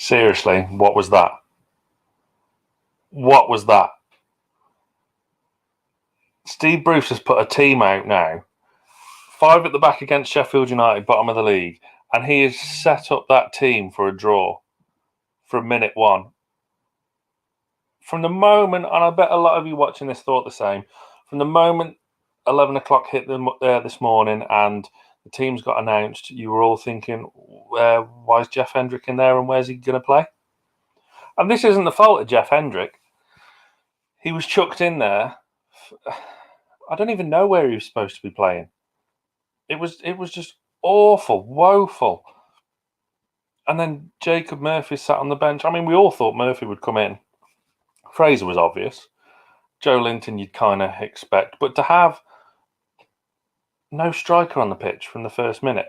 Seriously, what was that? What was that? Steve Bruce has put a team out now, 5 at the back against Sheffield United, bottom of the league, and he has set up that team for a draw from minute one. From the moment, and I bet a lot of you watching this thought the same, from the moment 11 o'clock hit this morning and the teams got announced, you were all thinking, why is Jeff Hendrick in there and where's he going to play? And this isn't the fault of Jeff Hendrick. He was chucked in there. I don't even know where he was supposed to be playing. It was just awful, woeful. And then Jacob Murphy sat on the bench. I mean, we all thought Murphy would come in. Fraser was obvious. Joe Linton you'd kind of expect. But to have no striker on the pitch from the first minute.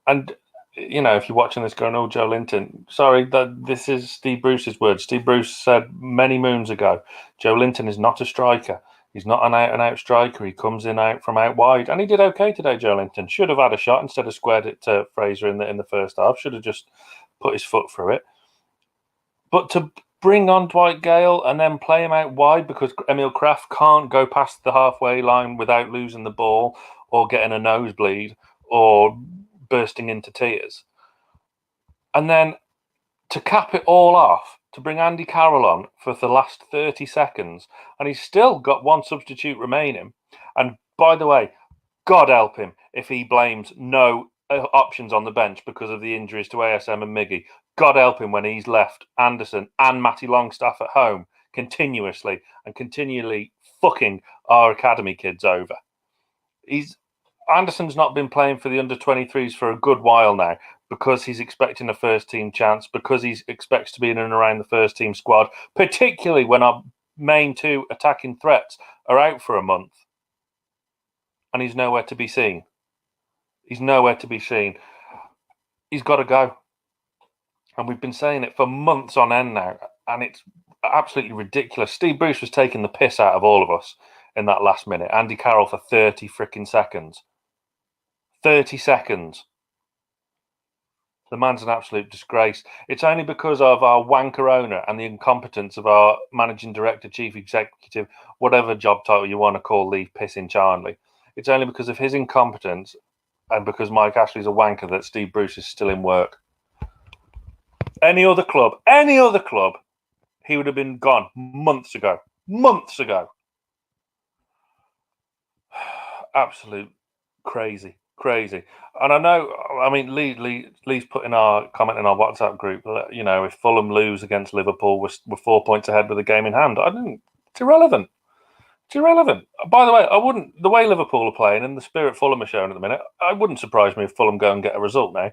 And, you know, if you're watching this going, oh, Joe Linton, sorry, this is Steve Bruce's words. Steve Bruce said many moons ago, Joe Linton is not a striker. He's not an out-and-out striker. He comes in from out wide. And he did okay today, Joe Linton. Should have had a shot instead of squared it to Fraser in the first half. Should have just put his foot through it. But to bring on Dwight Gale and then play him out wide because Emil Kraft can't go past the halfway line without losing the ball or getting a nosebleed or bursting into tears. And then to cap it all off, to bring Andy Carroll on for the last 30 seconds, and he's still got one substitute remaining. And by the way, God help him if he blames no options on the bench because of the injuries to ASM and Miggy. God help him when he's left Anderson and Matty Longstaff at home continuously and continually fucking our academy kids over. Anderson's not been playing for the under-23s for a good while now because he's expecting a first-team chance, because he expects to be in and around the first-team squad, particularly when our main 2 attacking threats are out for a month. And he's nowhere to be seen. He's nowhere to be seen. He's got to go. And we've been saying it for months on end now, and it's absolutely ridiculous. Steve Bruce was taking the piss out of all of us in that last minute. Andy Carroll for 30 freaking seconds. 30 seconds. The man's an absolute disgrace. It's only because of our wanker owner and the incompetence of our managing director, chief executive, whatever job title you want to call Lee Pissing Charnley. It's only because of his incompetence and because Mike Ashley's a wanker that Steve Bruce is still in work. Any other club, he would have been gone months ago. Months ago. Absolute crazy. And I know, I mean, Lee's put in our comment in our WhatsApp group, you know, if Fulham lose against Liverpool, we're 4 points ahead with the game in hand. It's irrelevant. It's irrelevant. By the way, the way Liverpool are playing and the spirit Fulham are showing at the minute, it wouldn't surprise me if Fulham go and get a result now.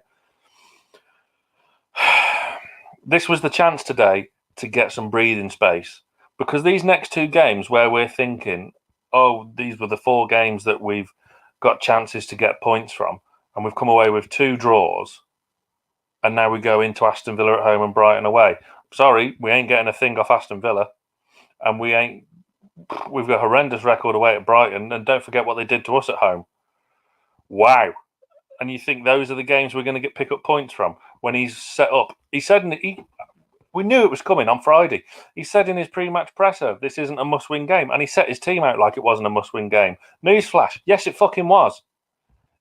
This was the chance today to get some breathing space because these next 2 games where we're thinking, oh, these were the 4 games that we've got chances to get points from, and we've come away with 2 draws, and now we go into Aston Villa at home and Brighton away. Sorry, we ain't getting a thing off Aston Villa, and we've got a horrendous record away at Brighton, and don't forget what they did to us at home. Wow. And you think those are the games we're going to pick up points from when he's set up? He said, we knew it was coming on Friday. He said in his pre-match presser, this isn't a must-win game. And he set his team out like it wasn't a must-win game. Newsflash, yes, it fucking was.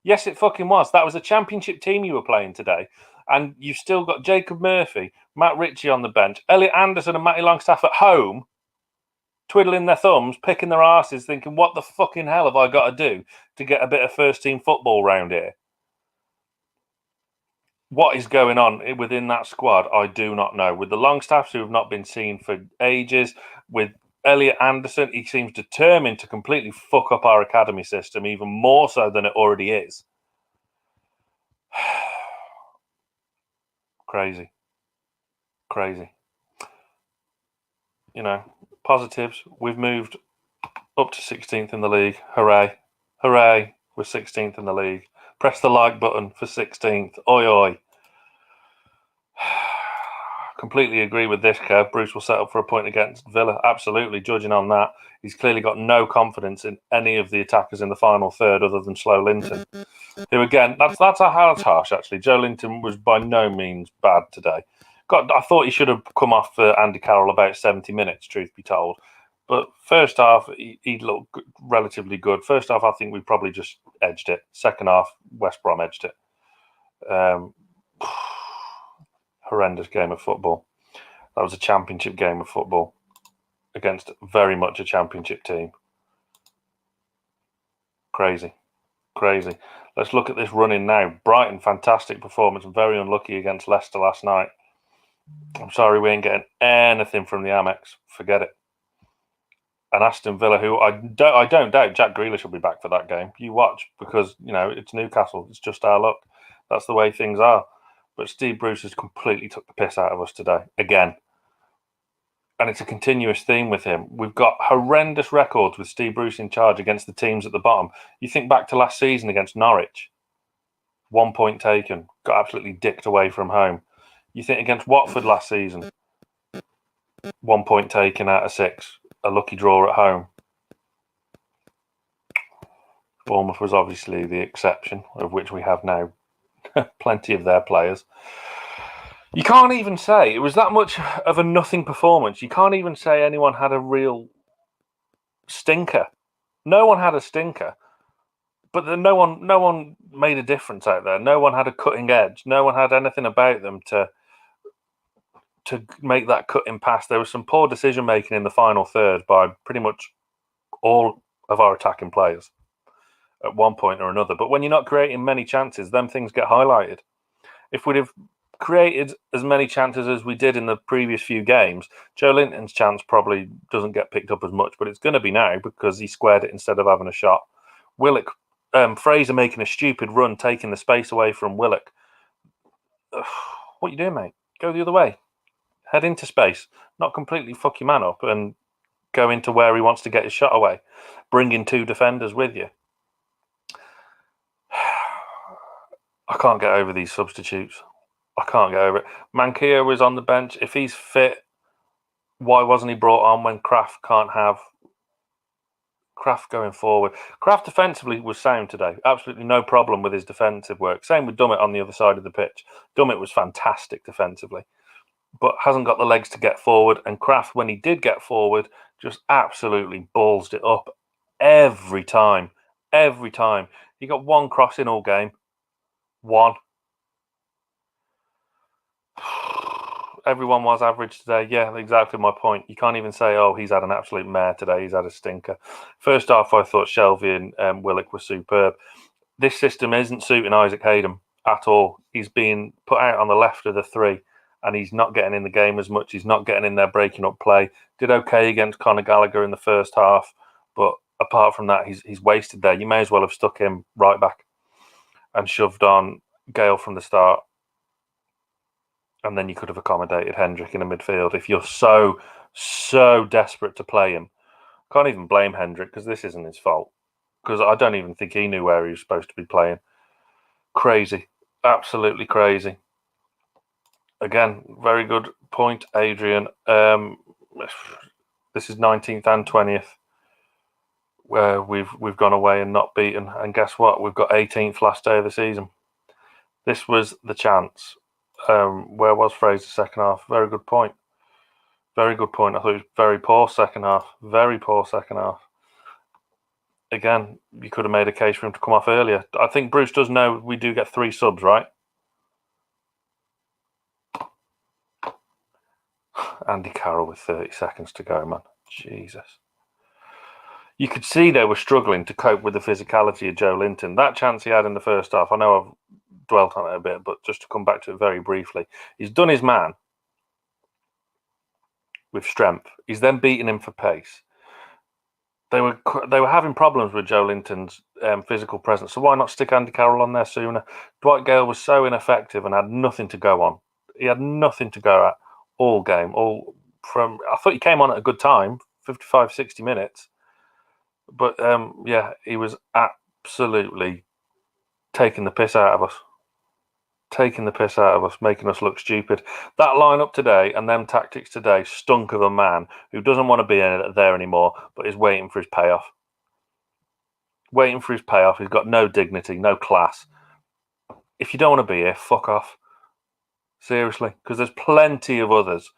Yes, it fucking was. That was a championship team you were playing today. And you've still got Jacob Murphy, Matt Ritchie on the bench, Elliot Anderson and Matty Longstaff at home, twiddling their thumbs, picking their asses, thinking, what the fucking hell have I got to do to get a bit of first-team football round here? What is going on within that squad, I do not know. With the Longstaffs who have not been seen for ages, with Elliot Anderson, he seems determined to completely fuck up our academy system, even more so than it already is. Crazy. You know, positives, we've moved up to 16th in the league. Hooray. We're 16th in the league. Press the like button for 16th. Oi, oi. Completely agree with this, Kev. Bruce will set up for a point against Villa. Absolutely, judging on that. He's clearly got no confidence in any of the attackers in the final third other than Slow Linton. Who, again, that's harsh, actually. Joe Linton was by no means bad today. God, I thought he should have come off for Andy Carroll about 70 minutes, truth be told. But first half, he looked relatively good. First half, I think we probably just edged it. Second half, West Brom edged it. Horrendous game of football. That was a championship game of football against very much a championship team. Crazy. Let's look at this run-in now. Brighton, fantastic performance. Very unlucky against Leicester last night. I'm sorry we ain't getting anything from the Amex. Forget it. And Aston Villa, who I don't doubt Jack Grealish will be back for that game. You watch, because it's Newcastle. It's just our luck. That's the way things are. But Steve Bruce has completely took the piss out of us today again. And it's a continuous theme with him. We've got horrendous records with Steve Bruce in charge against the teams at the bottom. You think back to last season against Norwich. 1 point taken. Got absolutely dicked away from home. You think against Watford last season. 1 point taken out of 6. A lucky draw at home. Bournemouth was obviously the exception, of which we have now plenty of their players. You can't even say it was that much of a nothing performance. You can't even say anyone had a real stinker. No one had a stinker, but no one made a difference out there. No one had a cutting edge. No one had anything about them to make that cutting pass. There was some poor decision making in the final third by pretty much all of our attacking players at one point or another. But when you're not creating many chances, them things get highlighted. If we'd have created as many chances as we did in the previous few games, Joe Linton's chance probably doesn't get picked up as much, but it's going to be now because he squared it instead of having a shot. Willock, Fraser making a stupid run, taking the space away from Willock. What are you doing, mate? Go the other way. Head into space. Not completely fuck your man up and go into where he wants to get his shot away. Bringing 2 defenders with you. I can't get over these substitutes. I can't get over it. Manquillo was on the bench. If he's fit, why wasn't he brought on when Kraft can't have Kraft going forward? Kraft defensively was sound today. Absolutely no problem with his defensive work. Same with Dummett on the other side of the pitch. Dummett was fantastic defensively, but hasn't got the legs to get forward. And Kraft, when he did get forward, just absolutely ballsed it up every time. Every time. He got 1 cross in all game. 1. Everyone was average today. Yeah, exactly my point. You can't even say, oh, he's had an absolute mare today. He's had a stinker. First half, I thought Shelvey and Willock were superb. This system isn't suiting Isaac Hayden at all. He's being put out on the left of the 3, and he's not getting in the game as much. He's not getting in there breaking up play. Did okay against Conor Gallagher in the first half, but apart from that, he's wasted there. You may as well have stuck him right back and shoved on Gale from the start. And then you could have accommodated Hendrick in the midfield if you're so desperate to play him. Can't even blame Hendrick because this isn't his fault. Because I don't even think he knew where he was supposed to be playing. Crazy. Absolutely crazy. Again, very good point, Adrian. This is 19th and 20th where we've gone away and not beaten. And guess what? We've got 18th last day of the season. This was the chance. Where was Fraser second half? Very good point. Very good point. I thought it was very poor second half. Very poor second half. Again, you could have made a case for him to come off earlier. I think Bruce does know we do get 3 subs, right? Andy Carroll with 30 seconds to go, man. Jesus. You could see they were struggling to cope with the physicality of Joe Linton. That chance he had in the first half, I know I've dwelt on it a bit, but just to come back to it very briefly, he's done his man with strength. He's then beaten him for pace. They were having problems with Joe Linton's physical presence, so why not stick Andy Carroll on there sooner? Dwight Gale was so ineffective and had nothing to go on. He had nothing to go at all game. I thought he came on at a good time, 55, 60 minutes. But yeah, he was absolutely taking the piss out of us. Making us look stupid. That lineup today and them tactics today stunk of a man who doesn't want to be there anymore, but is waiting for his payoff. He's got no dignity, no class. If you don't want to be here, fuck off. Seriously, because there's plenty of others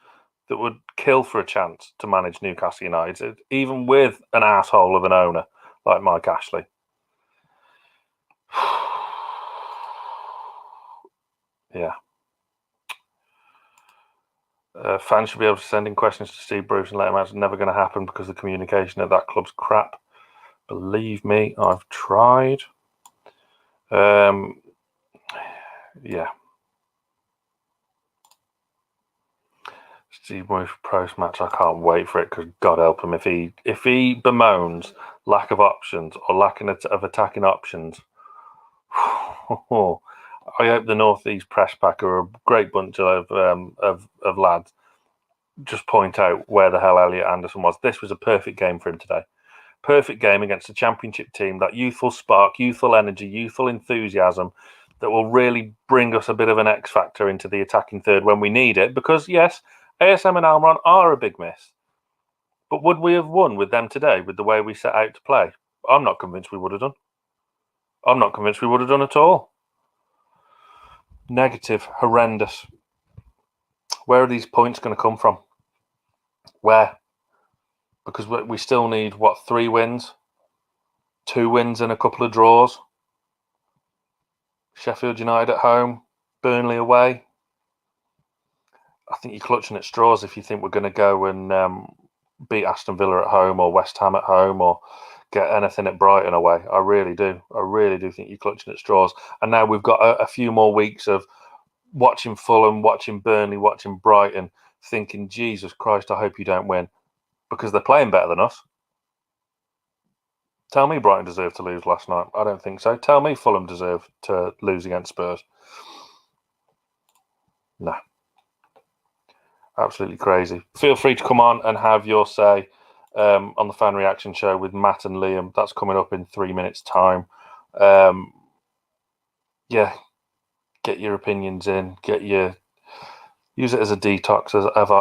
that would kill for a chance to manage Newcastle United, even with an asshole of an owner like Mike Ashley. Yeah. Fans should be able to send in questions to Steve Bruce and let him out. It's never going to happen because the communication at that club's crap. Believe me, I've tried. Yeah. Steve Bruce post match. I can't wait for it because God help him if he bemoans lack of options or lack of attacking options. I hope the North East press pack are a great bunch of lads. Just point out where the hell Elliot Anderson was. This was a perfect game for him today. Perfect game against a championship team. That youthful spark, youthful energy, youthful enthusiasm that will really bring us a bit of an X factor into the attacking third when we need it. Because yes, ASM and Almiron are a big miss. But would we have won with them today with the way we set out to play? I'm not convinced we would have done. I'm not convinced we would have done at all. Negative, horrendous. Where are these points going to come from? Where? Because we still need, 3 wins? 2 wins and a couple of draws. Sheffield United at home, Burnley away. I think you're clutching at straws if you think we're going to go and beat Aston Villa at home or West Ham at home or get anything at Brighton away. I really do. I really do think you're clutching at straws. And now we've got a few more weeks of watching Fulham, watching Burnley, watching Brighton, thinking, Jesus Christ, I hope you don't win. Because they're playing better than us. Tell me Brighton deserved to lose last night. I don't think so. Tell me Fulham deserved to lose against Spurs. No. Absolutely crazy. Feel free to come on and have your say on the fan reaction show with Matt and Liam. That's coming up in 3 minutes' time. Yeah, get your opinions in. Use it as a detox,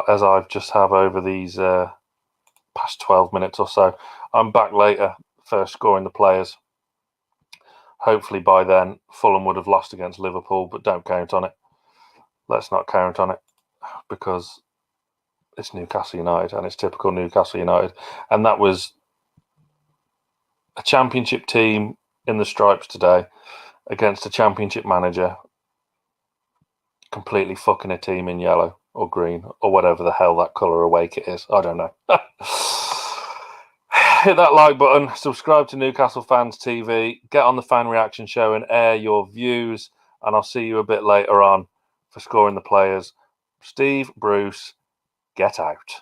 as I've just have over these past 12 minutes or so. I'm back later for scoring the players. Hopefully by then Fulham would have lost against Liverpool, but don't count on it. Let's not count on it because it's Newcastle United and it's typical Newcastle United. And that was a championship team in the stripes today against a championship manager completely fucking a team in yellow or green or whatever the hell that colour awake it is. I don't know. Hit that like button, subscribe to Newcastle Fans TV, get on the fan reaction show and air your views, and I'll see you a bit later on for scoring the players. Steve Bruce, get out.